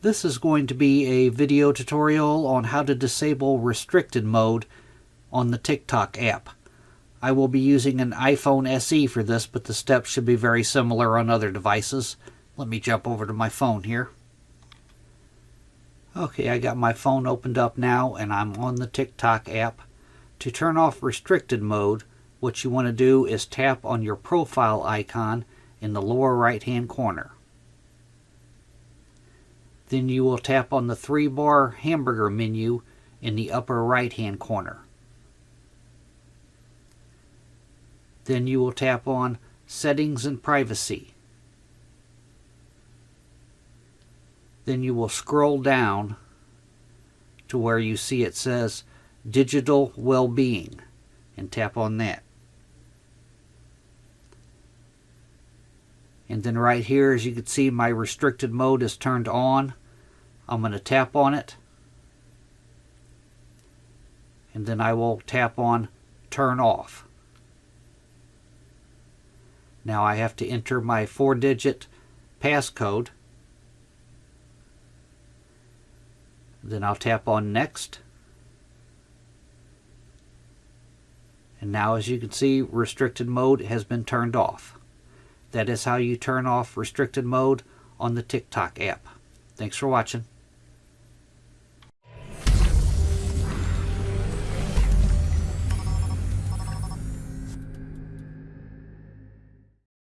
This is going to be a video tutorial on how to disable restricted mode on the TikTok app. I will be using an iPhone SE for this, but the steps should be very similar on other devices. Let me jump over to my phone here. Okay, I got my phone opened up now and I'm on the TikTok app. To turn off restricted mode, what you want to do is tap on your profile icon in the lower right hand corner. Then you will tap on the 3-bar hamburger menu in the upper right hand corner. Then you will tap on Settings and Privacy. Then you will scroll down to where you see it says Digital Wellbeing and tap on that. And then right here, as you can see, my restricted mode is turned on. I'm going to tap on it. And then I will tap on Turn Off. Now I have to enter my 4-digit passcode. Then I'll tap on Next. And now, as you can see, restricted mode has been turned off. That is how you turn off restricted mode on the TikTok app. Thanks for watching.